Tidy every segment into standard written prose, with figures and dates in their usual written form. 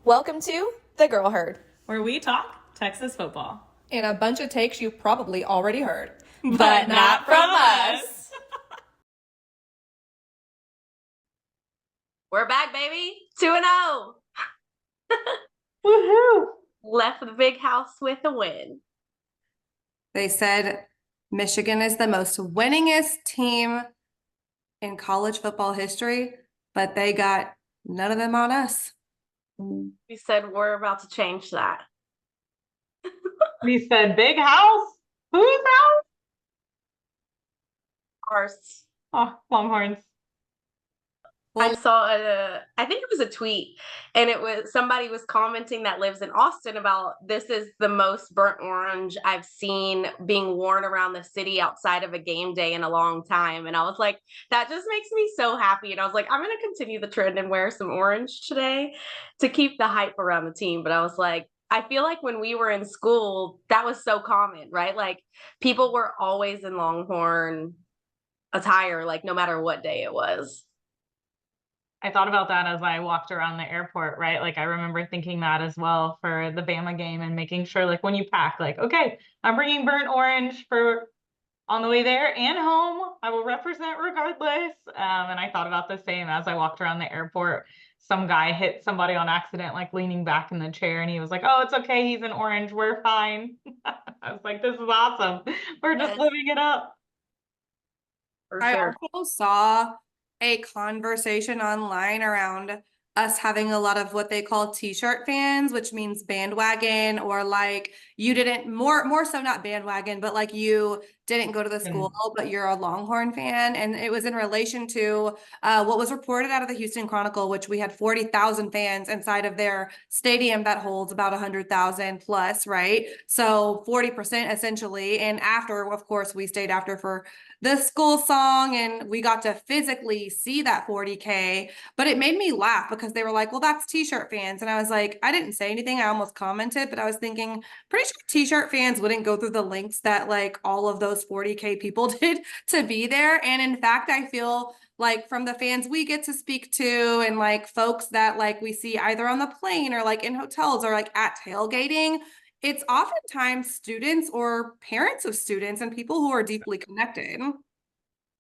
Welcome to The Girl Herd, where we talk Texas football. and a bunch of takes you've probably already heard. But not from us. We're back, baby. 2-0. Woohoo! Left the big house with a win. They said Michigan is the most winningest team in college football history, but they got none of them on us. We said we're about to change that. We said big house. Whose house? Ours. Oh, Longhorns. I saw I think it was a tweet, and it was somebody was commenting that lives in Austin about this is the most burnt orange I've seen being worn around the city outside of a game day in a long time. And I was like, that just makes me so happy. And I was like, I'm going to continue the trend and wear some orange today to keep the hype around the team. But I was like, I feel like when we were in school, that was so common, right? Like people were always in Longhorn attire, like no matter what day it was. I thought about that as I walked around the airport, right? Like I remember thinking that as well for the Bama game and making sure like when you pack, like, okay, I'm bringing burnt orange for on the way there and home. I will represent regardless. And I thought about the same as I walked around the airport. Some guy hit somebody on accident, like leaning back in the chair, and he was like, "Oh, it's okay. He's in orange. We're fine." I was like, "This is awesome. We're just living it up." For I sure. also saw a conversation online around us having a lot of what they call t-shirt fans, which means bandwagon, or like you didn't more so not bandwagon, but like you didn't go to the school, but you're a Longhorn fan. And it was in relation to what was reported out of the Houston Chronicle, which we had 40,000 fans inside of their stadium that holds about 100,000 plus, right? So 40% essentially. And after, of course, we stayed after for the school song and we got to physically see that 40K, but it made me laugh because they were like, well, that's t-shirt fans. And I was like, I didn't say anything. I almost commented, but I was thinking pretty sure t-shirt fans wouldn't go through the links that like all of those 40K people did to be there. And in fact, I feel like from the fans we get to speak to and like folks that like we see either on the plane or like in hotels or like at tailgating, it's oftentimes students or parents of students and people who are deeply connected.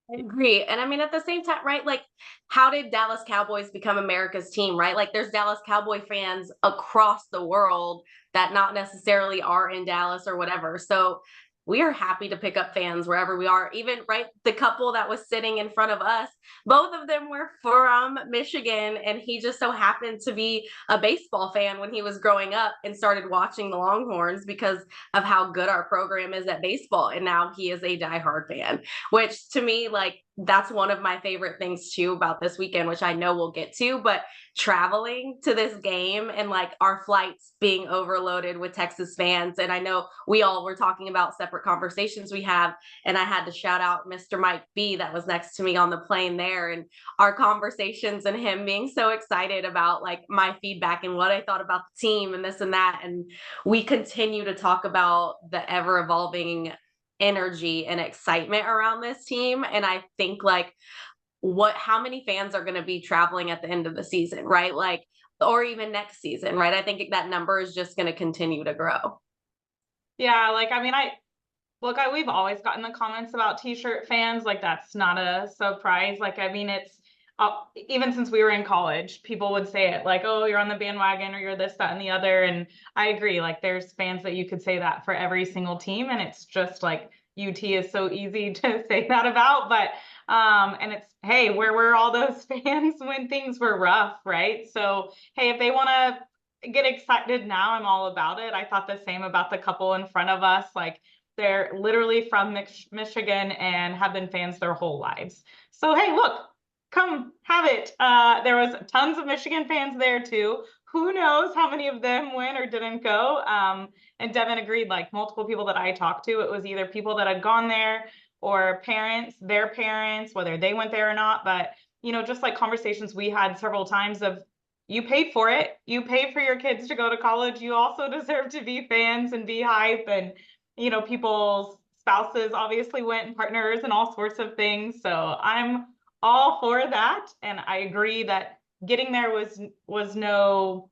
I agree. And I mean, at the same time, right? Like, how did Dallas Cowboys become America's team, right? Like, there's Dallas Cowboy fans across the world that not necessarily are in Dallas or whatever. So we are happy to pick up fans wherever we are. Even, right, the couple that was sitting in front of us, both of them were from Michigan. And he just so happened to be a baseball fan when he was growing up and started watching the Longhorns because of how good our program is at baseball. And now he is a diehard fan, which to me, like, that's one of my favorite things too about this weekend, which I know we'll get to, but traveling to this game and like our flights being overloaded with Texas fans. And I know we all were talking about separate conversations we have, and I had to shout out Mr. Mike B that was next to me on the plane there, and our conversations and him being so excited about like my feedback and what I thought about the team and this and that. And we continue to talk about the ever evolving energy and excitement around this team. And I think like how many fans are going to be traveling at the end of the season, right? Like, or even next season, right? I think that number is just going to continue to grow. Yeah, like I mean, we've always gotten the comments about t-shirt fans. Like that's not a surprise. Like I mean, it's even since we were in college, people would say it like, "Oh, you're on the bandwagon," or "You're this, that, and the other." And I agree. Like there's fans that you could say that for every single team, and it's just like UT is so easy to say that about. But and it's hey, where were all those fans when things were rough, right? So hey, if they want to get excited now, I'm all about it. I thought the same about the couple in front of us. Like they're literally from Michigan and have been fans their whole lives. So, hey, look, come have it. There was tons of Michigan fans there too. Who knows how many of them went or didn't go? And Devin agreed, like multiple people that I talked to, it was either people that had gone there or parents, their parents, whether they went there or not. But, just like conversations we had several times of, you paid for it. You paid for your kids to go to college. You also deserve to be fans and be hype. And people's spouses obviously went and partners and all sorts of things. So I'm all for that. And I agree that getting there was no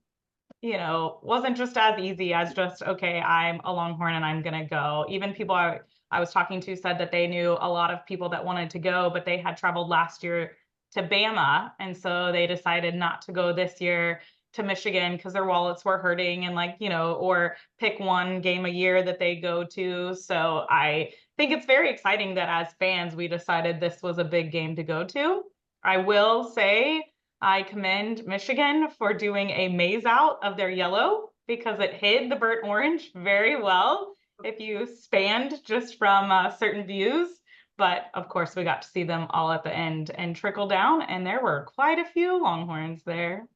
wasn't just as easy as just, okay, I'm a Longhorn and I'm gonna go. Even people I was talking to said that they knew a lot of people that wanted to go, but they had traveled last year to Bama, and so they decided not to go this year to Michigan because their wallets were hurting, and or pick one game a year that they go to. So I think it's very exciting that as fans we decided this was a big game to go to. I will say I commend Michigan for doing a maze out of their yellow because it hid the burnt orange very well if you spanned just from certain views. But of course, we got to see them all at the end and trickle down, and there were quite a few Longhorns there.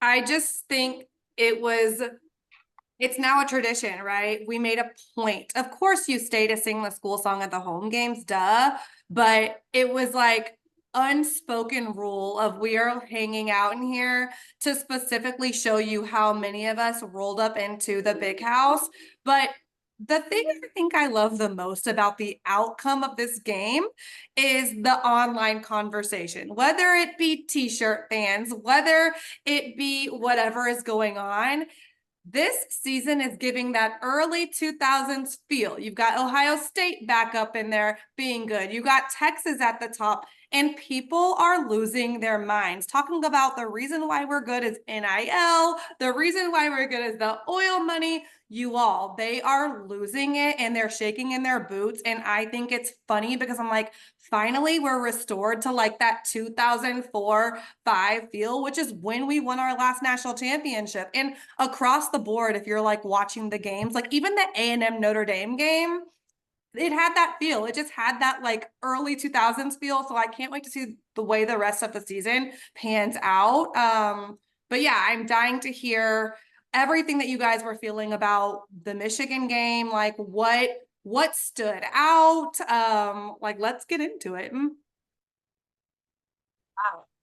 I just think it's now a tradition, right? We made a point. Of course, you stay to sing the school song at the home games, duh. But it was like unspoken rule of we are hanging out in here to specifically show you how many of us rolled up into the big house. But the thing I think I love the most about the outcome of this game is the online conversation, whether it be t-shirt fans, whether it be whatever is going on. This season is giving that early 2000s feel. You've got Ohio State back up in there being good. You got Texas at the top, and people are losing their minds talking about the reason why we're good is NIL. The reason why we're good is the oil money. They are losing it and they're shaking in their boots. And I think it's funny because I'm like, finally, we're restored to like that 2004-5 feel, which is when we won our last national championship. And across the board, if you're like watching the games, like even the A&M Notre Dame game, it had that feel. It just had that like early 2000s feel. So I can't wait to see the way the rest of the season pans out. But yeah, I'm dying to hear everything that you guys were feeling about the Michigan game. Like what stood out? Like let's get into it. Wow.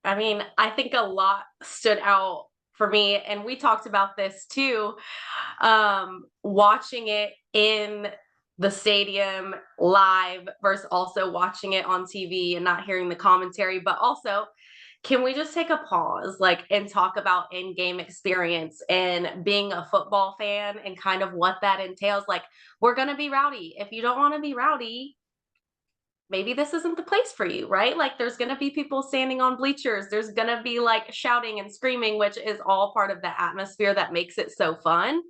I mean, I think a lot stood out for me, and we talked about this too. Watching it in the stadium live versus also watching it on TV and not hearing the commentary, but also can we just take a pause like and talk about in-game experience and being a football fan and kind of what that entails? Like, we're going to be rowdy. If you don't want to be rowdy, maybe this isn't the place for you, right? Like there's going to be people standing on bleachers. There's going to be like shouting and screaming, which is all part of the atmosphere that makes it so fun.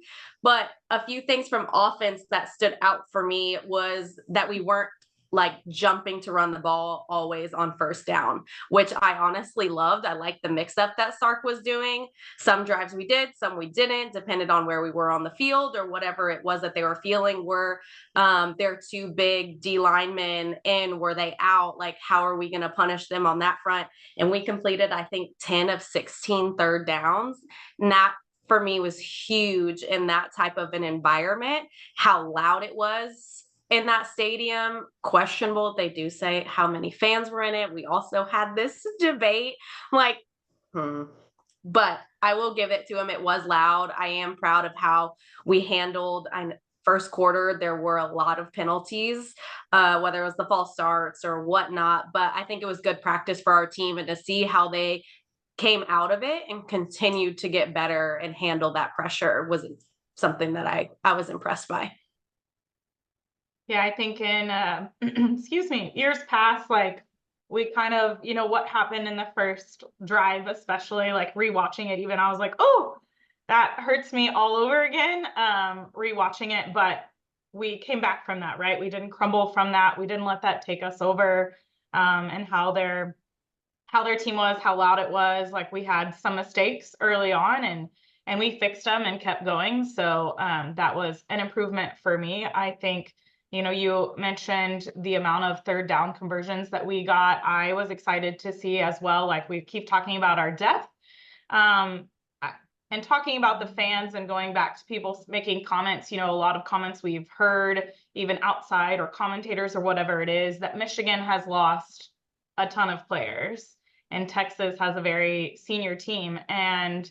But a few things from offense that stood out for me was that we weren't like jumping to run the ball always on first down, which I honestly loved. I liked the mix up that Sark was doing. Some drives we did, some we didn't, depended on where we were on the field or whatever it was that they were feeling. Were their two big D linemen in? Were they out? Like, how are we going to punish them on that front? And we completed, I think, 10 of 16 third downs. And that for me was huge in that type of an environment. How loud it was in that stadium, questionable. They do say how many fans were in it. We also had this debate, like, but I will give it to him. It was loud. I am proud of how we handled. First quarter, there were a lot of penalties, whether it was the false starts or whatnot. But I think it was good practice for our team, and to see how they came out of it and continued to get better and handle that pressure was something that I was impressed by. Yeah, I think in excuse me, years past, like we kind of, what happened in the first drive, especially like rewatching it, even I was like, oh, that hurts me all over again, rewatching it. But we came back from that, right? We didn't crumble from that. We didn't let that take us over. And how their team was, how loud it was. Like we had some mistakes early on, and we fixed them and kept going. So that was an improvement for me. I think, you mentioned the amount of third down conversions that we got. I was excited to see as well. Like we keep talking about our depth. And talking about the fans and going back to people making comments, a lot of comments we've heard, even outside or commentators or whatever it is, that Michigan has lost a ton of players and Texas has a very senior team. And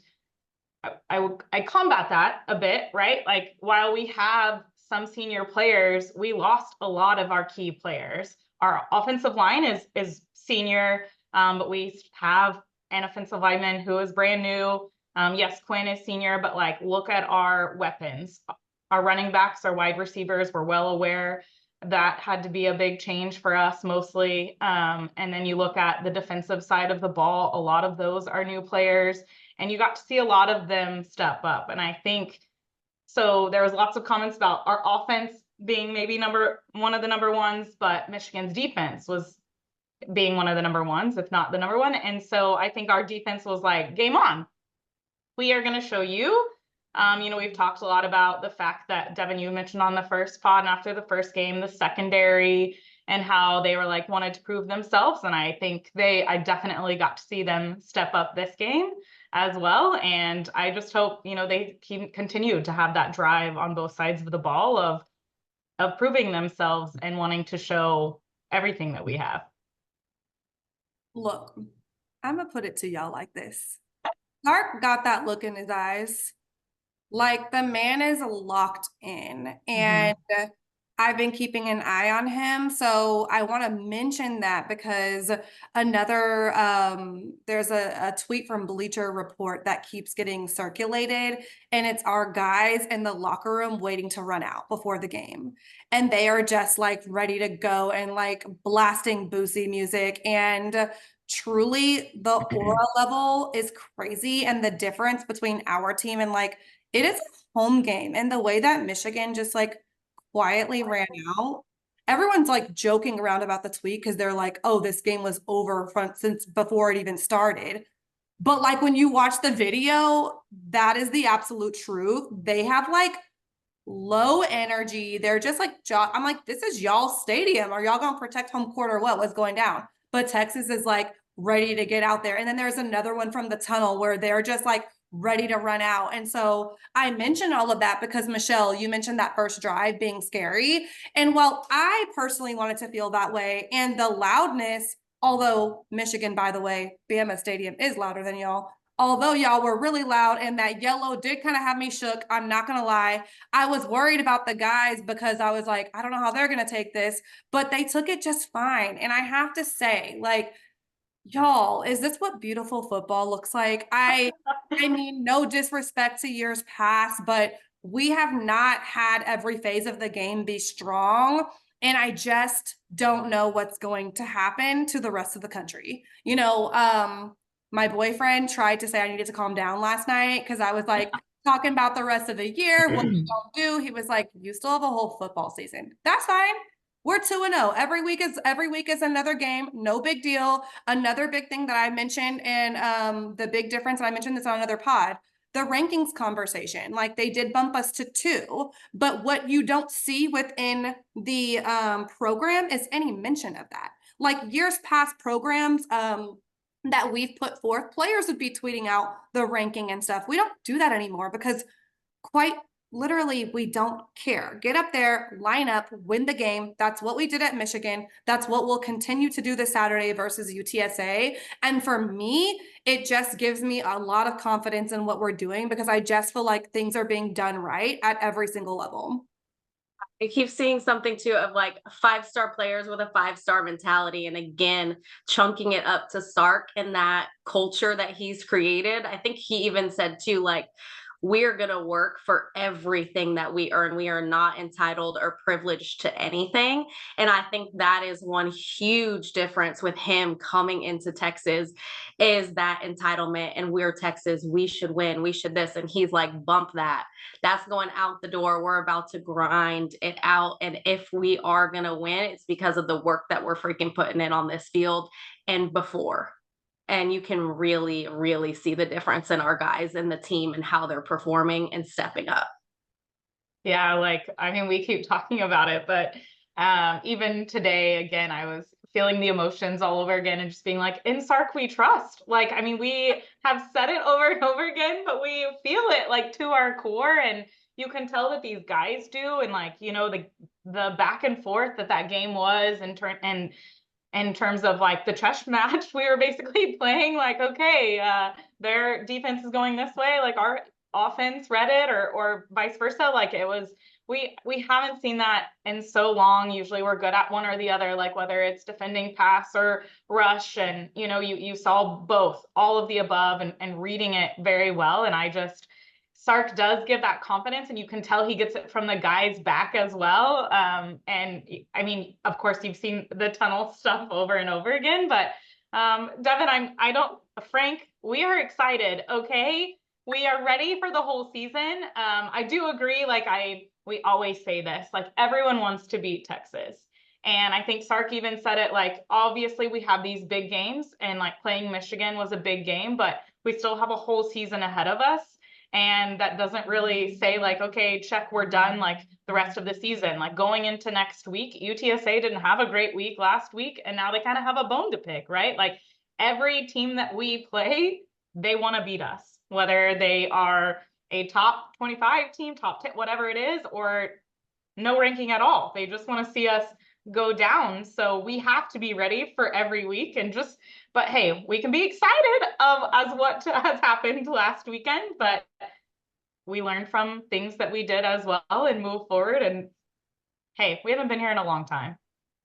I combat that a bit, right? Like while we have some senior players, we lost a lot of our key players. Our offensive line is senior, but we have an offensive lineman who is brand new. Yes, Quinn is senior, but like look at our weapons. Our running backs, our wide receivers, we're well aware that had to be a big change for us mostly. And then you look at the defensive side of the ball, a lot of those are new players, and you got to see a lot of them step up. And I think so there was lots of comments about our offense being maybe one of the number ones, but Michigan's defense was being one of the number ones, if not the number one. And so I think our defense was like, game on. We are going to show you. We've talked a lot about the fact that Devin, you mentioned on the first pod and after the first game, the secondary and how they were like wanted to prove themselves. And I think I definitely got to see them step up this game as well. And I just hope, they continue to have that drive on both sides of the ball of proving themselves and wanting to show everything that we have. Look, I'm gonna put it to y'all like this. Sark got that look in his eyes. Like the man is locked in, and I've been keeping an eye on him. So I want to mention that because there's a tweet from Bleacher Report that keeps getting circulated, and it's our guys in the locker room waiting to run out before the game. And they are just like ready to go and like blasting Boosie music. And truly the aura level is crazy. And the difference between our team and like, it is a home game. And the way that Michigan just like quietly ran out, everyone's like joking around about the tweet because they're like, oh, this game was over since before it even started. But like when you watch the video, that is the absolute truth. They have like low energy. They're just like, I'm like, this is y'all's stadium. Are y'all gonna protect home court or what? What's going down? But Texas is like ready to get out there. And then there's another one from the tunnel where they're just like ready to run out. And so I mentioned all of that because Michelle, you mentioned that first drive being scary. And while I personally wanted to feel that way and the loudness, although Michigan, by the way, Bama Stadium is louder than y'all. Although y'all were really loud and that yellow did kind of have me shook, I'm not going to lie. I was worried about the guys because I was like, I don't know how they're going to take this, but they took it just fine. And I have to say, like, y'all, is this what beautiful football looks like? I mean, no disrespect to years past, but we have not had every phase of the game be strong. And I just don't know what's going to happen to the rest of the country. My boyfriend tried to say I needed to calm down last night because I was like talking about the rest of the year, what we don't do. He was like, you still have a whole football season. That's fine. We're 2-0. Every week is another game. No big deal. Another big thing that I mentioned and the big difference, and I mentioned this on another pod, the rankings conversation. Like they did bump us to 2, but what you don't see within the program is any mention of that. Like years past programs that we've put forth, players would be tweeting out the ranking and stuff. We don't do that anymore because quite literally, we don't care. Get up there, line up, win the game. That's what we did at Michigan. That's what we'll continue to do this Saturday versus UTSA. And for me, it just gives me a lot of confidence in what we're doing because I just feel like things are being done right at every single level. I keep seeing something too of like 5-star players with a 5-star mentality. And again, chunking it up to Sark and that culture that he's created. I think he even said too, like, we're going to work for everything that we earn. We are not entitled or privileged to anything. And I think that is one huge difference with him coming into Texas is that entitlement. And we're Texas. We should win. We should this. And he's like, bump that. That's going out the door. We're about to grind it out. And if we are going to win, it's because of the work that we're freaking putting in on this field and before. And you can really, really see the difference in our guys and the team and how they're performing and stepping up. Yeah, we keep talking about it, but even today, again, I was feeling the emotions all over again and just being like, in Sark, we trust. We have said it over and over again, but we feel it like to our core. And you can tell that these guys do. And the back and forth that game was in terms of like the chess match, we were basically playing like, okay, their defense is going this way, like our offense read it or vice versa. Like it was we haven't seen that in so long. Usually we're good at one or the other, like whether it's defending pass or rush. And you saw both, all of the above, and reading it very well. And Sark does give that confidence, and you can tell he gets it from the guys back as well. And I mean, of course, you've seen the tunnel stuff over and over again, but Devin, Frank, we are excited. Okay. We are ready for the whole season. I do agree. We always say this, like everyone wants to beat Texas. And I think Sark even said it, like, obviously we have these big games, and like playing Michigan was a big game, but we still have a whole season ahead of us. And that doesn't really say like, okay, check, we're done, like the rest of the season. Like going into next week, UTSA didn't have a great week last week, and now they kind of have a bone to pick, right? Like every team that we play, they want to beat us, whether they are a top 25 team, top 10, whatever it is, or no ranking at all. They just want to see us go down. So we have to be ready for every week, but hey, we can be excited as what has happened last weekend, but we learned from things that we did as well and move forward. And hey, we haven't been here in a long time.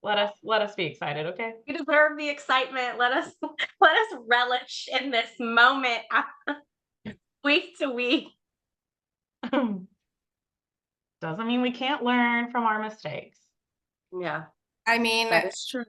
Let us be excited, okay? You deserve the excitement. Let us relish in this moment week to week. Doesn't mean we can't learn from our mistakes. Yeah, I mean, that is true.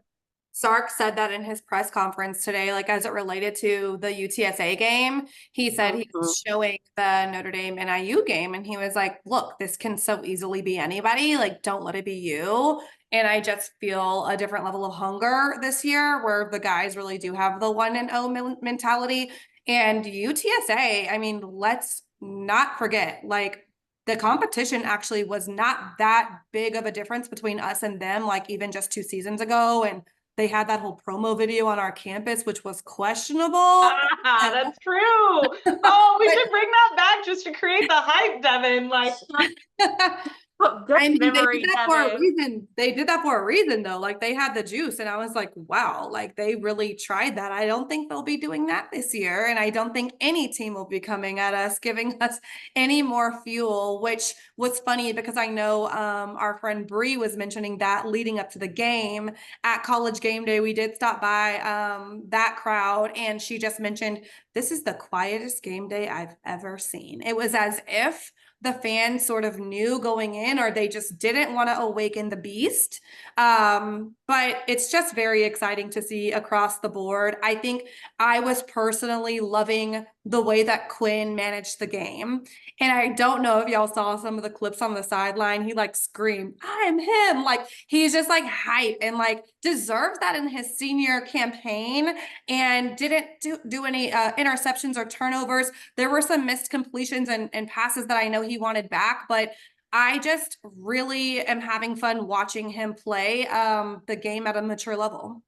Sark said that in his press conference today, like as it related to the UTSA game, he said he was showing the Notre Dame NIU game, and he was like, look, this can so easily be anybody. Like, don't let it be you. And I just feel a different level of hunger this year where the guys really do have the 1-0 mentality. And UTSA, I mean, let's not forget, like, the competition actually was not that big of a difference between us and them, like even just 2 seasons ago. And they had that whole promo video on our campus, which was questionable. That's true. Oh, we should bring that back just to create the hype, Devin. Like, I mean, they did that for a reason. They did that for a reason, though. Like they had the juice, and I was like, wow, like they really tried that. I don't think they'll be doing that this year, and I don't think any team will be coming at us, giving us any more fuel. Which was funny because I know our friend Bree was mentioning that leading up to the game at College Game Day. We did stop by that crowd, and she just mentioned this is the quietest game day I've ever seen. It was as if the fans sort of knew going in, or they just didn't want to awaken the beast. But it's just very exciting to see across the board. I think I was personally loving the way that Quinn managed the game. And I don't know if y'all saw some of the clips on the sideline. He like screamed, I am him. Like he's just like hype and like deserves that in his senior campaign, and didn't do any interceptions or turnovers. There were some missed completions and passes that I know he wanted back, but I just really am having fun watching him play the game at a mature level.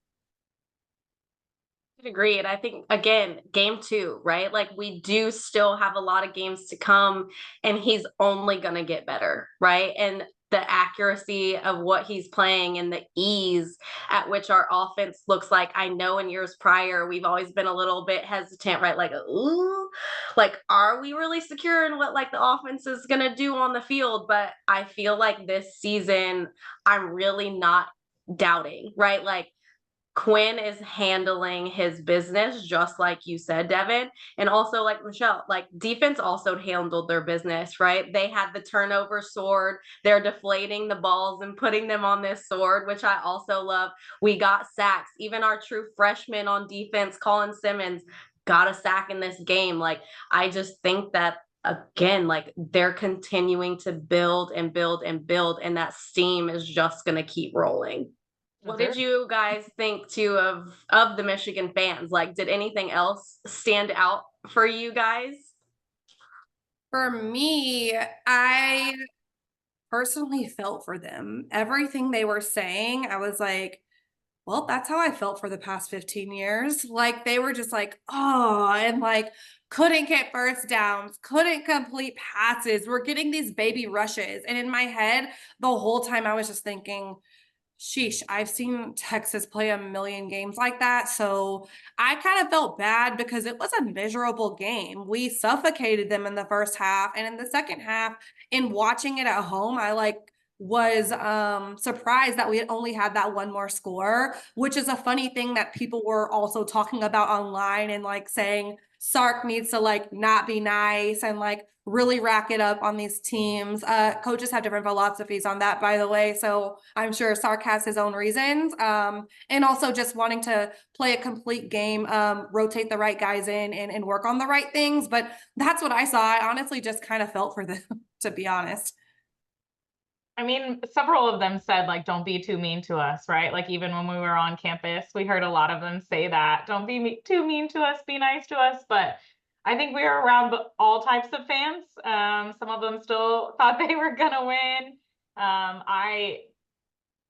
Agree. And I think, again, game 2, right? Like we do still have a lot of games to come, and he's only going to get better, right? And the accuracy of what he's playing and the ease at which our offense looks like. I know in years prior, we've always been a little bit hesitant, right? Like, ooh, like, are we really secure in what like the offense is going to do on the field? But I feel like this season, I'm really not doubting, right? Like, Quinn is handling his business, just like you said, Devin. And also, like Michelle, like defense also handled their business, right? They had the turnover sword. They're deflating the balls and putting them on this sword, which I also love. We got sacks. Even our true freshman on defense, Colin Simmons, got a sack in this game. Like, I just think that, again, like they're continuing to build and build and build, and that steam is just going to keep rolling. What did you guys think too of the Michigan fans? Like, did anything else stand out for you guys? For me, I personally felt for them. Everything they were saying, I was like, well, that's how I felt for the past 15 years. Like they were just like, oh, and like couldn't get first downs, couldn't complete passes. We're getting these baby rushes. And in my head, the whole time I was just thinking, Sheesh, I've seen Texas play a million games like that. So I kind of felt bad because it was a miserable game. We suffocated them in the first half. And in the second half, in watching it at home, I like was surprised that we had only had that one more score, which is a funny thing that people were also talking about online and like saying Sark needs to like not be nice and like really rack it up on these teams. Coaches have different philosophies on that, by the way. So I'm sure Sark has his own reasons. And also just wanting to play a complete game, rotate the right guys in and work on the right things. But that's what I saw. I honestly just kind of felt for them, to be honest. I mean, several of them said, like, don't be too mean to us, right? Like, even when we were on campus, we heard a lot of them say that. Don't be too mean to us, be nice to us. But I think we were around all types of fans. Some of them still thought they were gonna win. I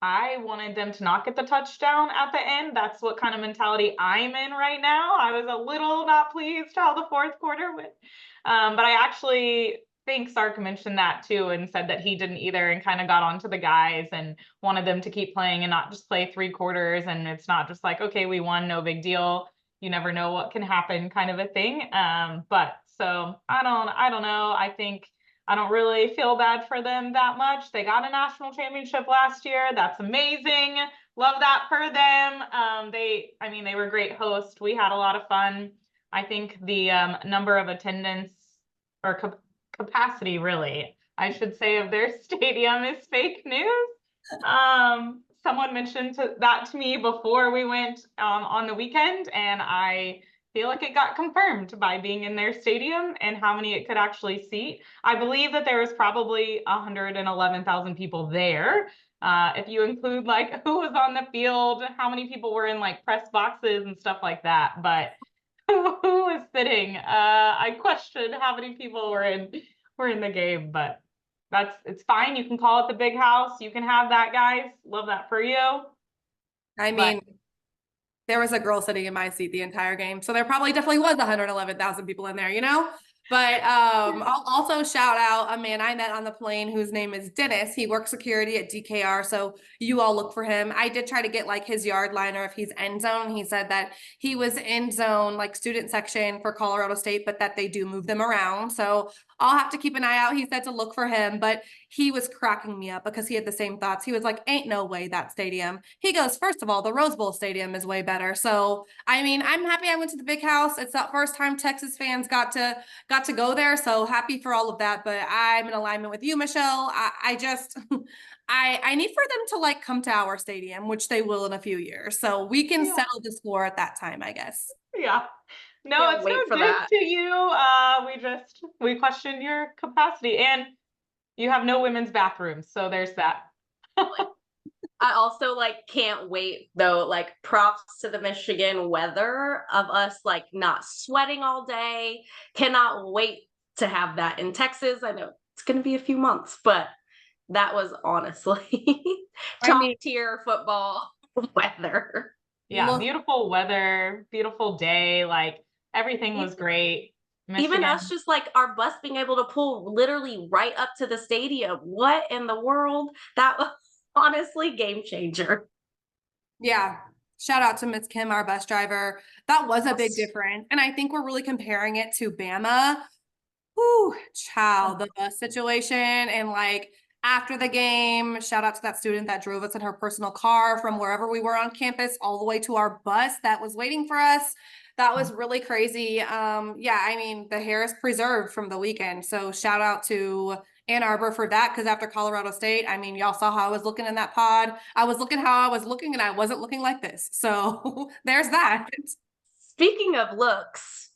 wanted them to not get the touchdown at the end. That's what kind of mentality I'm in right now. I was a little not pleased how the fourth quarter went. But I actually think Sark mentioned that too and said that he didn't either and kind of got onto the guys and wanted them to keep playing and not just play 3 quarters. And it's not just like, okay, we won, no big deal. You never know what can happen kind of a thing. But so I don't know. I don't really feel bad for them that much. They got a national championship last year. That's amazing. Love that for them. They were great hosts. We had a lot of fun. I think the number of attendance or capacity, really, I should say, of their stadium is fake news. Someone mentioned that to me before we went on the weekend, and I feel like it got confirmed by being in their stadium and how many it could actually seat. I believe that there was probably 111,000 people there. If you include like who was on the field, how many people were in like press boxes and stuff like that. But who was sitting? I questioned how many people were in the game, but it's fine. You can call it the big house. You can have that, guys. Love that for you. I mean, there was a girl sitting in my seat the entire game. So there probably definitely was 111,000 people in there, you know? But I'll also shout out a man I met on the plane whose name is Dennis. He works security at DKR, so you all look for him. I did try to get like his yard line or if he's end zone. He said that he was end zone, like student section for Colorado State, but that they do move them around. So I'll have to keep an eye out. He said to look for him, but he was cracking me up because he had the same thoughts. He was like, ain't no way that stadium. He goes, first of all, the Rose Bowl stadium is way better. So, I mean, I'm happy I went to the big house. It's the first time Texas fans got to go there. So happy for all of that. But I'm in alignment with you, Michelle. I just, I need for them to like come to our stadium, which they will in a few years. So we can settle the score at that time, I guess. Yeah. No, Can't it's wait no for dig that. to you. We questioned your capacity, and you have no women's bathrooms, so there's that. I also like can't wait though, like props to the Michigan weather of us like not sweating all day. Cannot wait to have that in Texas. I know it's going to be a few months, but that was honestly top tier football weather. Yeah, beautiful weather, beautiful day, like everything was great. Even Michigan. us just like our bus being able to pull literally right up to the stadium. What in the world? That was honestly game changer. Yeah. Shout out to Miss Kim, our bus driver. That was a big difference. And I think we're really comparing it to Bama. Whew, child, the bus situation. And like after the game, shout out to that student that drove us in her personal car from wherever we were on campus all the way to our bus that was waiting for us. That was really crazy. Yeah, I mean, the hair is preserved from the weekend. So shout out to Ann Arbor for that, because after Colorado State, I mean, y'all saw how I was looking in that pod. I was looking how I was looking, and I wasn't looking like this. So there's that. Speaking of looks,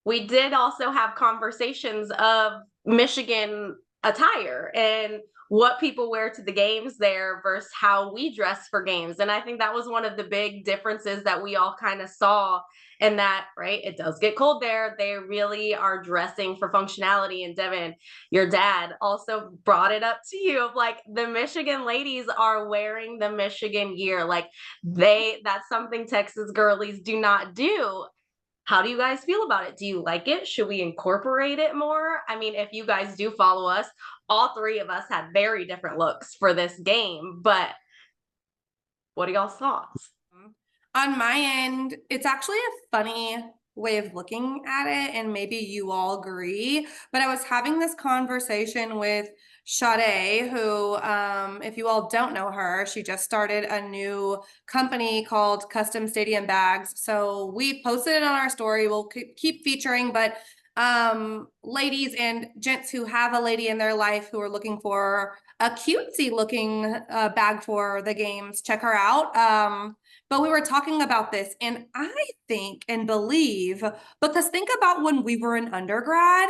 we did also have conversations of Michigan attire and what people wear to the games there versus how we dress for games. And I think that was one of the big differences that we all kind of saw in that, right? It does get cold there. They really are dressing for functionality. And Devin, your dad also brought it up to you of like the Michigan ladies are wearing the Michigan gear. Like that's something Texas girlies do not do. How do you guys feel about it? Do you like it? Should we incorporate it more? I mean, if you guys do follow us, all three of us had very different looks for this game, but What are y'all's thoughts? On my end, it's actually a funny way of looking at it, and maybe you all agree, but I was having this conversation with Sade, who, if you all don't know her, she just started a new company called Custom Stadium Bags. So we posted it on our story. We'll keep featuring, but ladies and gents who have a lady in their life who are looking for a cutesy looking bag for the games, check her out. But we were talking about this, and I think and believe, because think about when we were in undergrad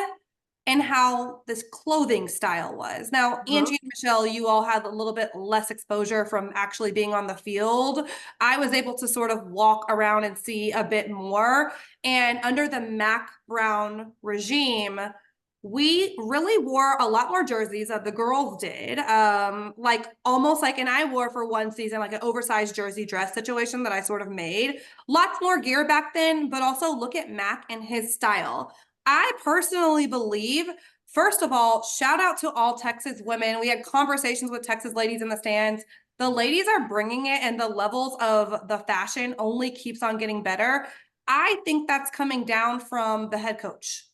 and how this clothing style was. Now, Angie and Michelle, you all had a little bit less exposure from actually being on the field. I was able to sort of walk around and see a bit more. And under the Mac Brown regime, we really wore a lot more jerseys than the girls did. Like almost like, and I wore for one season, like an oversized jersey dress situation that I sort of made. Lots more gear back then, but also look at Mac and his style. I personally believe, first of all, shout out to all Texas women. We had conversations with Texas ladies in the stands. The ladies are bringing it, and the levels of the fashion only keeps on getting better. I think that's coming down from the head coach.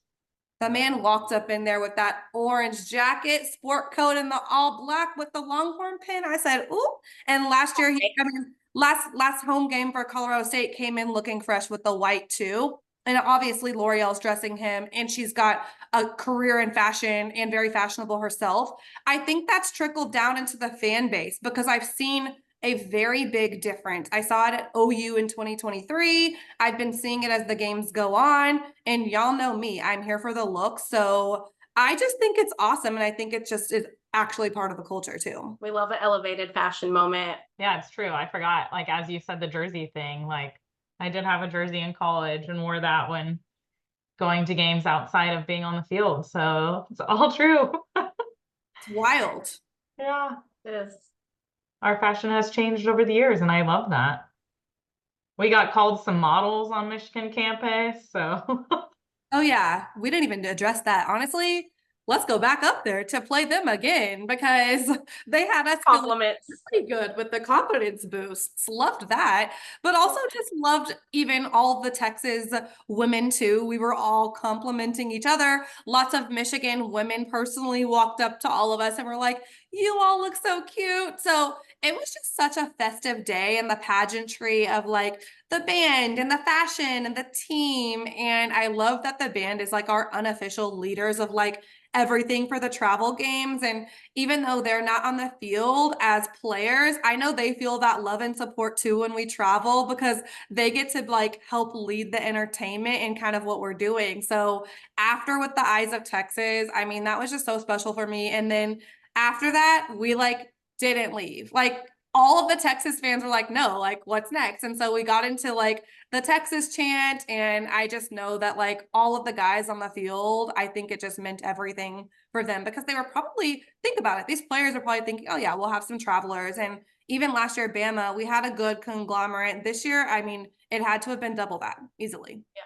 The man walked up in there with that orange jacket, sport coat, and the all black with the Longhorn pin. I said, "Ooh!" And last year, last home game for Colorado State came in looking fresh with the white too. And obviously, L'Oreal's dressing him, and she's got a career in fashion and very fashionable herself. I think that's trickled down into the fan base because I've seen a very big difference. I saw it at OU in 2023. I've been seeing it as the games go on, and y'all know me, I'm here for the look. So I just think it's awesome, and I think it just is actually part of the culture too. We love an elevated fashion moment. Yeah, it's true. I forgot, like, as you said, the jersey thing, like I did have a jersey in college and wore that when going to games outside of being on the field. So it's all true. It's wild. Yeah. It is. Our fashion has changed over the years, and I love that. We got called some models on Michigan campus, so Oh yeah, we didn't even address that. Honestly, let's go back up there to play them again because they had us feeling Compliments. pretty good with the confidence boosts. Loved that. But also just loved even all the Texas women too. We were all complimenting each other. Lots of Michigan women personally walked up to all of us and were like, "You all look so cute." So it was just such a festive day, and the pageantry of like the band and the fashion and the team. And I love that the band is like our unofficial leaders of like everything for the travel games. And even though they're not on the field as players, I know they feel that love and support too when we travel because they get to like help lead the entertainment and kind of what we're doing. So after with the Eyes of Texas, I mean, that was just so special for me. And then after that, we like didn't leave. Like all of the Texas fans were like, no, like what's next? And so we got into like the Texas chant. And I just know that like all of the guys on the field, I think it just meant everything for them because they were probably, think about it, these players are probably thinking, oh yeah, we'll have some travelers. And even last year, Bama, we had a good conglomerate. This year, I mean, it had to have been double that easily. Yeah.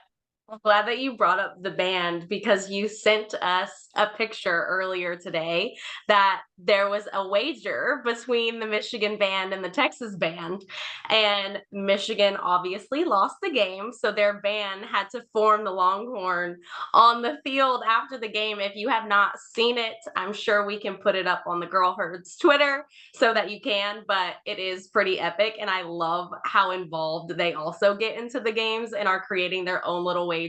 I'm glad that you brought up the band because you sent us a picture earlier today that there was a wager between the Michigan band and the Texas band. And Michigan obviously lost the game. So their band had to form the Longhorn on the field after the game. If you have not seen it, I'm sure we can put it up on the Girl Herd's Twitter so that you can, but it is pretty epic. And I love how involved they also get into the games and are creating their own little wagers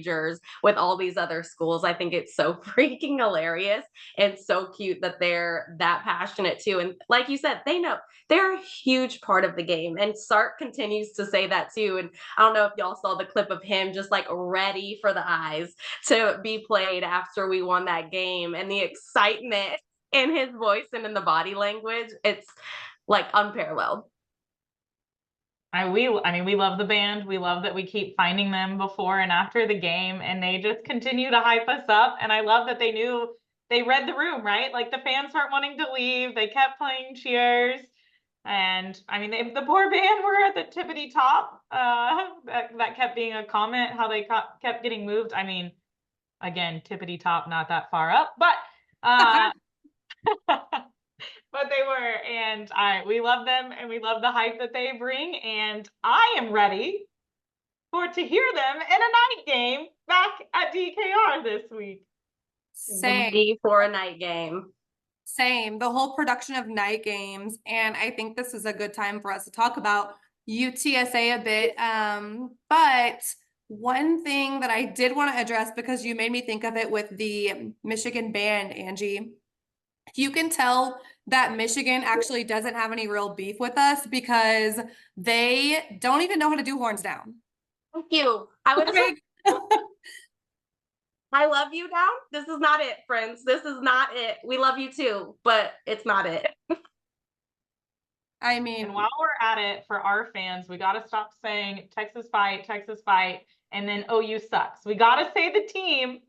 with all these other schools. I think it's so freaking hilarious and so cute that they're that passionate too. And like you said, they know they're a huge part of the game. And Sark continues to say that too. And I don't know if y'all saw the clip of him just like ready for the eyes to be played after we won that game and the excitement in his voice and in the body language. It's like unparalleled. I mean, we love the band. We love that we keep finding them before and after the game, and they just continue to hype us up. And I love that they read the room, right? Like the fans weren't wanting to leave. They kept playing cheers. And I mean, the poor band were at the tippity top. That kept being a comment, how they kept getting moved. I mean, again, tippity top, not that far up, but but they were, and we love them and we love the hype that they bring. And I am ready to hear them in a night game back at DKR this week. Same. Ready for a night game. Same. The whole production of night games. And I think this is a good time for us to talk about UTSA a bit. But one thing that I did want to address, because you made me think of it with the Michigan band, Angie, you can tell that Michigan actually doesn't have any real beef with us because they don't even know how to do horns down. Thank you. I would Like, I love you now. This is not it, friends. This is not it. We love you too, but it's not it. I mean, And while we're at it, for our fans, we got to stop saying Texas fight, and then OU sucks. We got to say the team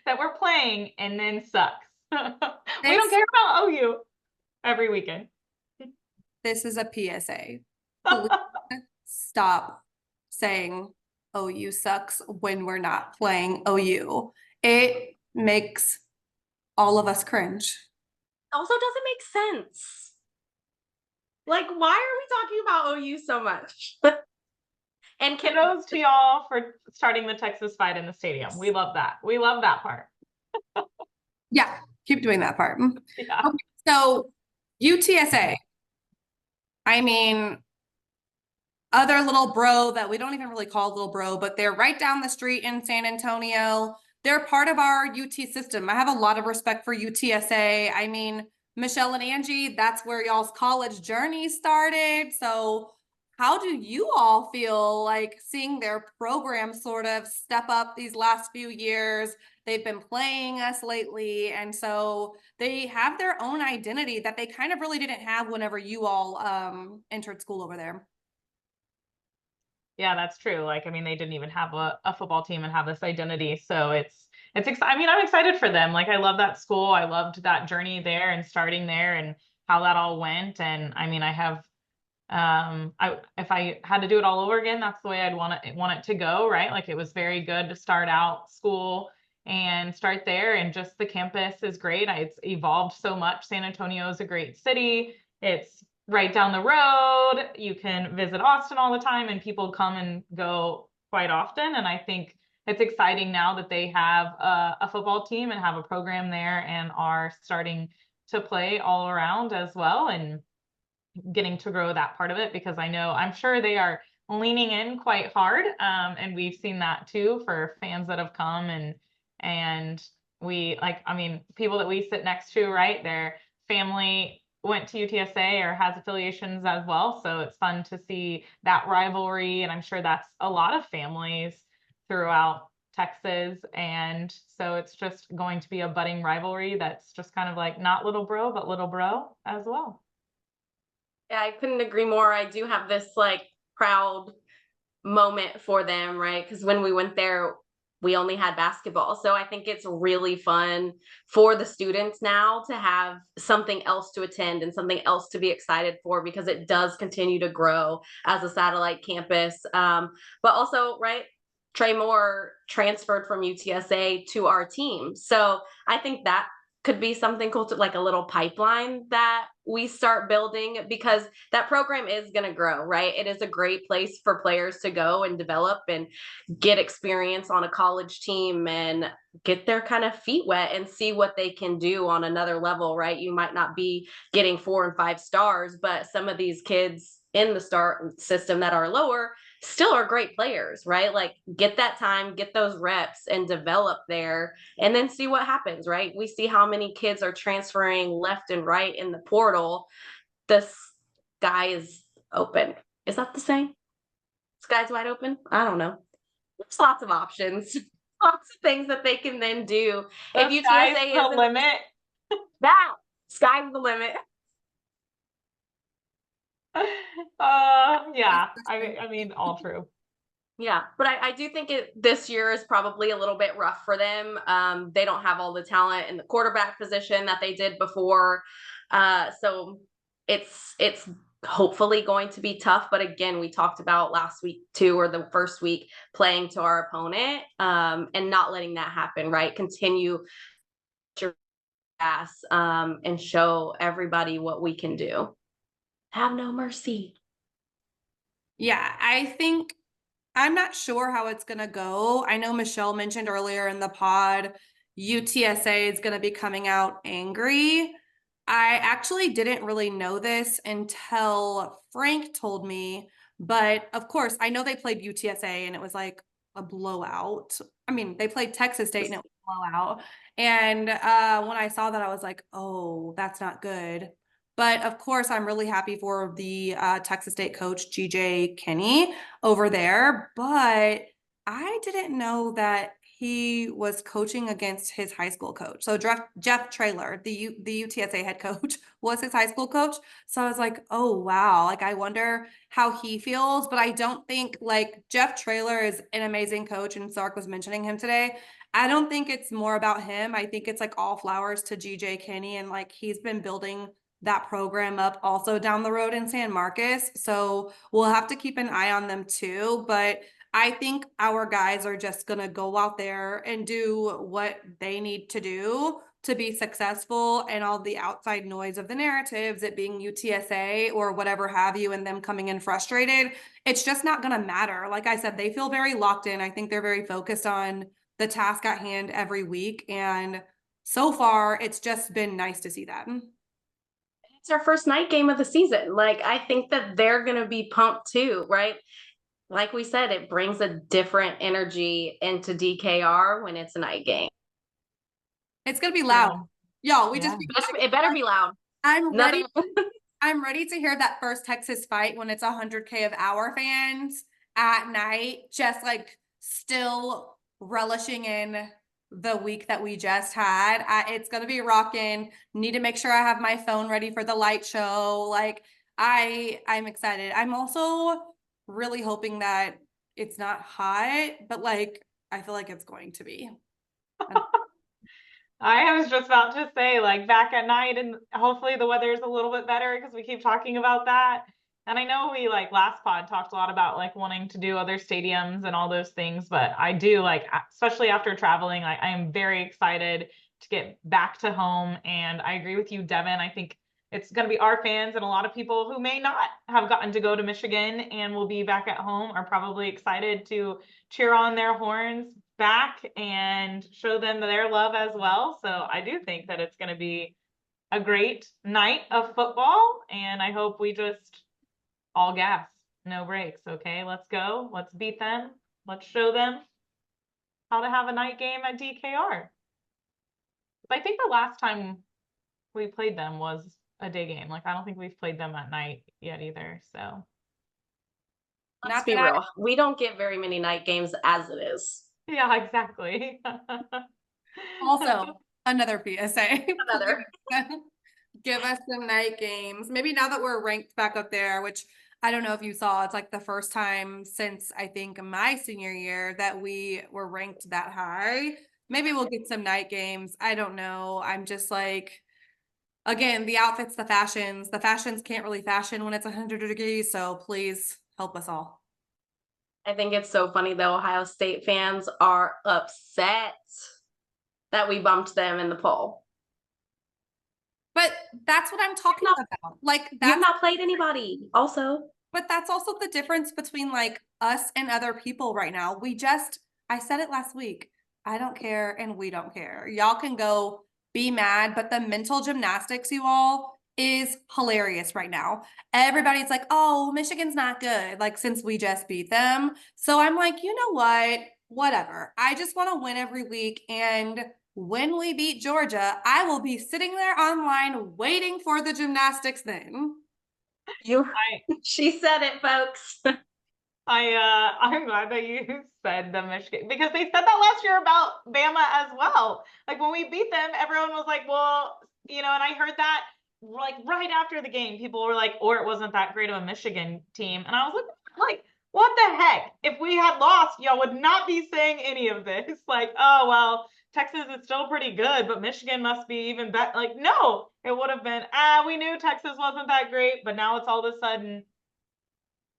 that we're playing and then sucks. We don't care about OU every weekend. this is a PSA. Please stop saying OU sucks when we're not playing OU. It makes all of us cringe. Also doesn't make sense. Like, why are we talking about OU so much? And Kudos to y'all for starting the Texas fight in the stadium. We love that. We love that part. Yeah, keep doing that part. Yeah. Okay, so UTSA. I mean, other little bro that we don't even really call little bro, but they're right down the street in San Antonio. They're part of our UT system. I have a lot of respect for UTSA. I mean, Michelle and Angie, that's where y'all's college journey started. So how do you all feel like seeing their program sort of step up these last few years? They've been playing us lately. And so they have their own identity that they kind of really didn't have whenever you all entered school over there. Yeah, that's true. Like, I mean, they didn't even have a football team and have this identity. So it's exciting. I mean, I'm excited for them. Like, I love that school. I loved that journey there and starting there and how that all went. And I mean, I have if I had to do it all over again, that's the way I'd want it to go, right? Like, it was very good to start out school and start there, and just the campus is great. It's evolved so much. San Antonio is a great city. It's right down the road. You can visit Austin all the time, and people come and go quite often. And I think it's exciting now that they have a football team and have a program there and are starting to play all around as well, and getting to grow that part of it, because I'm sure they are leaning in quite hard. And we've seen that too for fans that have come, and we, like, I mean, people that we sit next to, right? Their family went to UTSA or has affiliations as well. So it's fun to see that rivalry. And I'm sure that's a lot of families throughout Texas. And so it's just going to be a budding rivalry that's just kind of like not little bro, but little bro as well. Yeah, I couldn't agree more. I do have this like proud moment for them, right? Because when we went there, we only had basketball. So I think it's really fun for the students now to have something else to attend and something else to be excited for, because it does continue to grow as a satellite campus. But also, right, Trey Moore transferred from UTSA to our team. So I think that could be something cool, to like a little pipeline that we start building, because that program is going to grow, right? It is a great place for players to go and develop and get experience on a college team and get their kind of feet wet and see what they can do on another level, right? You might not be getting 4 and 5 stars, but some of these kids in the star system that are lower still are great players, right? Like, get that time, get those reps and develop there, and then see what happens, right? We see how many kids are transferring left and right in the portal. The sky is open. Is that the saying? Sky's wide open? I don't know. There's lots of options, lots of things that they can then do. The if sky's UTSA the is limit. that sky's the limit. Yeah, I mean, all true. Yeah, but I do think this year is probably a little bit rough for them. They don't have all the talent in the quarterback position that they did before. So it's hopefully going to be tough. But again, we talked about last week too, or the first week, playing to our opponent and not letting that happen, right? Continue ass, and show everybody what we can do. Have no mercy. Yeah, I think I'm not sure how it's gonna go. I know Michelle mentioned earlier in the pod, UTSA is gonna be coming out angry. I actually didn't really know this until Frank told me, but of course, I know they played UTSA and it was like a blowout. I mean, they played Texas State and it was a blowout. And when I saw that, I was like, oh, that's not good. But of course, I'm really happy for the Texas State coach, GJ Kenny, over there. But I didn't know that he was coaching against his high school coach. So Jeff Traylor, the UTSA head coach, was his high school coach. So I was like, oh wow, like I wonder how he feels. But I don't think like Jeff Traylor is an amazing coach, and Sark was mentioning him today. I don't think it's more about him. I think it's like all flowers to GJ Kenny, and like he's been building that program up also down the road in San Marcos. So we'll have to keep an eye on them too. But I think our guys are just going to go out there and do what they need to do to be successful, and all the outside noise of the narratives, it being UTSA or whatever have you, and them coming in frustrated, it's just not going to matter. Like I said, they feel very locked in. I think they're very focused on the task at hand every week. And so far, it's just been nice to see that. It's our first night game of the season. Like, I think that they're going to be pumped too, right? Like we said, it brings a different energy into DKR when it's a night game. It's going to be loud. Y'all, we just It better be loud. I'm ready. I'm ready to hear that first Texas fight when it's 100K of our fans at night, just like still relishing in the week that we just had. It's going to be rocking. Need to make sure I have my phone ready for the light show. Like I'm excited. I'm also really hoping that it's not hot, but like I feel like it's going to be. I was just about to say, like, back at night, and hopefully the weather is a little bit better because we keep talking about that. And I know we, like, last pod talked a lot about like wanting to do other stadiums and all those things, but I do, like, especially after traveling, I am very excited to get back to home. And I agree with you, Devin. I think it's going to be our fans, and a lot of people who may not have gotten to go to Michigan and will be back at home are probably excited to cheer on their horns back and show them their love as well. So I do think that it's going to be a great night of football, and I hope we just all gas, no breaks. Okay, let's go. Let's beat them. Let's show them how to have a night game at DKR. I think the last time we played them was a day game. Like, I don't think we've played them at night yet either. So let's be real. We don't get very many night games as it is. Yeah, exactly. Also, another PSA. Another. Give us some night games. Maybe now that we're ranked back up there, which I don't know if you saw, it's like the first time since I think my senior year that we were ranked that high. Maybe we'll get some night games. I don't know. I'm just like, again, the outfits, the fashions can't really fashion when it's 100 degrees. So please help us all. I think it's so funny that Ohio State fans are upset that we bumped them in the poll. But that's what I'm talking about. Like, you've not played anybody also. But that's also the difference between like us and other people right now. I said it last week. I don't care and we don't care. Y'all can go be mad, but the mental gymnastics, you all, is hilarious right now. Everybody's like, oh, Michigan's not good, like since we just beat them. So I'm like, you know what? Whatever. I just want to win every week. And when we beat Georgia, I will be sitting there online waiting for the gymnastics then. She said it, folks. I'm glad that you said the Michigan, because they said that last year about Bama as well. Like, when we beat them, everyone was like, well, you know, and I heard that like right after the game, people were like, or it wasn't that great of a Michigan team. And I was like, what the heck? If we had lost, y'all would not be saying any of this. Like, oh, well, Texas is still pretty good, but Michigan must be even better. Like, no, it would have been, we knew Texas wasn't that great, but now it's all of a sudden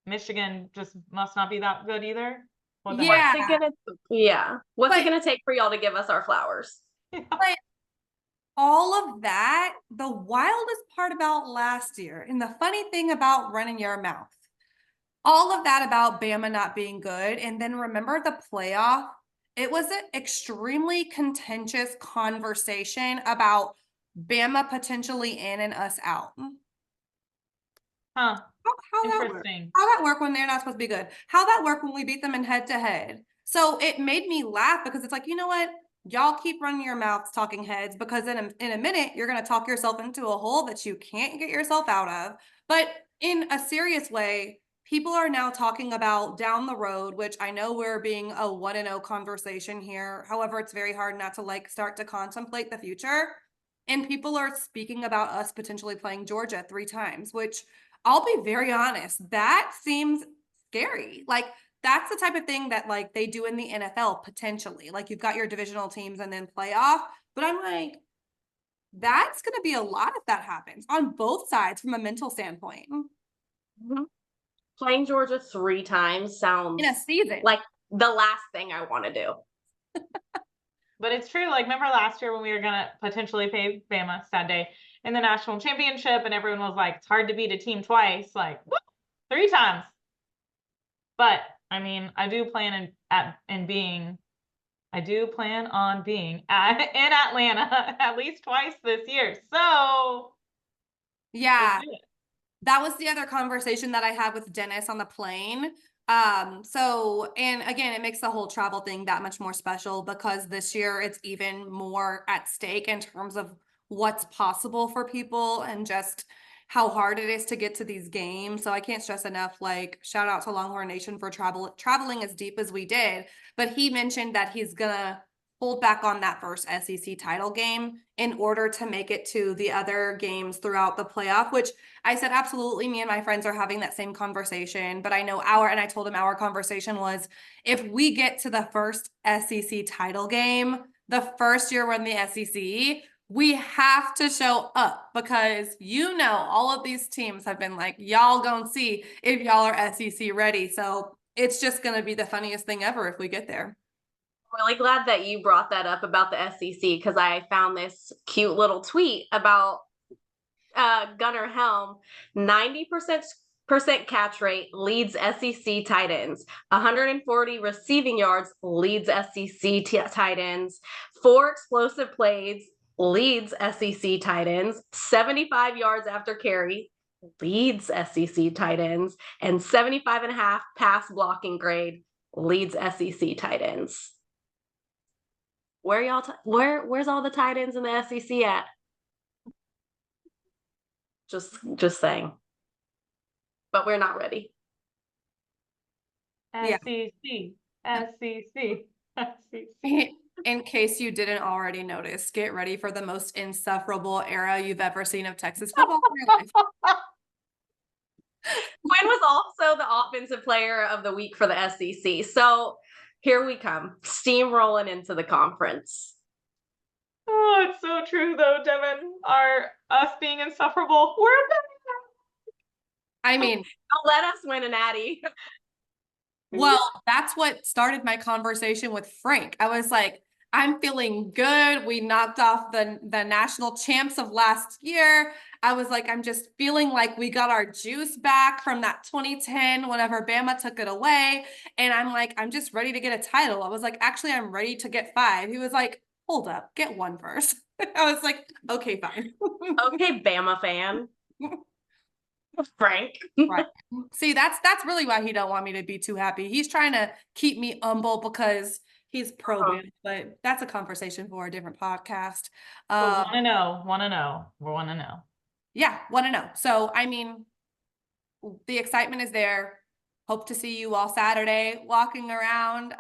Michigan just must not be that good either. What's it gonna take for y'all to give us our flowers? But all of that, the wildest part about last year, and the funny thing about running your mouth, all of that about Bama not being good. And then remember the playoff? It was an extremely contentious conversation about Bama potentially in and us out. Huh. How that work? Interesting. How that work when they're not supposed to be good? How that work when we beat them in head to head? So it made me laugh because it's like, you know what? Y'all keep running your mouths talking heads because in a minute you're going to talk yourself into a hole that you can't get yourself out of. But in a serious way, people are now talking about down the road, which I know we're being a 1-0 conversation here. However, it's very hard not to like start to contemplate the future. And people are speaking about us potentially playing Georgia 3 times, which I'll be very honest, that seems scary. Like that's the type of thing that like they do in the NFL potentially. Like you've got your divisional teams and then playoff, but I'm like, that's going to be a lot if that happens on both sides from a mental standpoint Mhm. Playing Georgia 3 times sounds in a season. like the last thing I want to do. But it's true. Like, remember last year when we were gonna potentially play Bama, sad day, in the national championship, and everyone was like, "It's hard to beat a team twice." Like, whoop, 3 times. But I mean, I do plan on being in Atlanta at least twice this year. So Yeah. let's do it. That was the other conversation that I had with Dennis on the plane. So, and again, it makes the whole travel thing that much more special because this year it's even more at stake in terms of what's possible for people and just how hard it is to get to these games. So I can't stress enough, like shout out to Longhorn Nation for traveling as deep as we did. But he mentioned that he's gonna hold back on that first SEC title game in order to make it to the other games throughout the playoff, which I said, absolutely. Me and my friends are having that same conversation, but I know and I told him our conversation was if we get to the first SEC title game, the first year we're in the SEC, we have to show up because all of these teams have been like, y'all gonna see if y'all are SEC ready. So it's just gonna be the funniest thing ever if we get there. Really glad that you brought that up about the SEC because I found this cute little tweet about Gunnar Helm. 90% catch rate leads SEC tight ends. 140 receiving yards leads SEC tight ends. 4 explosive plays leads SEC tight ends. 75 yards after carry leads SEC tight ends. And 75.5 pass blocking grade leads SEC tight ends. Where's all the tight ends in the SEC at? Just saying. But we're not ready. Yeah. SEC. In case you didn't already notice, get ready for the most insufferable era you've ever seen of Texas football in your life. Quinn was also the offensive player of the week for the SEC. So here we come, steamrolling into the conference. Oh, it's so true though, Devin. Us being insufferable, we're back. I mean, Don't let us win a natty. well, that's what started my conversation with Frank. I was like, I'm feeling good. We knocked off the national champs of last year. I was like, I'm just feeling like we got our juice back from that 2010 whenever Bama took it away. And I'm like, I'm just ready to get a title. I was like, actually, I'm ready to get 5. He was like, hold up, get 1 first. I was like, okay, fine. Okay, Bama fan. Frank. Right. See, that's really why he don't want me to be too happy. He's trying to keep me humble because he's pro Bama, but that's a conversation for a different podcast. Want to know. We want to know. Yeah, want to know. So, I mean, the excitement is there. Hope to see you all Saturday walking around.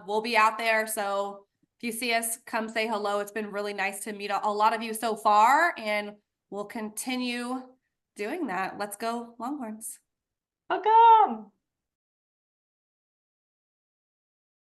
We'll be out there. So if you see us, come say hello. It's been really nice to meet a lot of you so far, and we'll continue doing that. Let's go Longhorns. Welcome.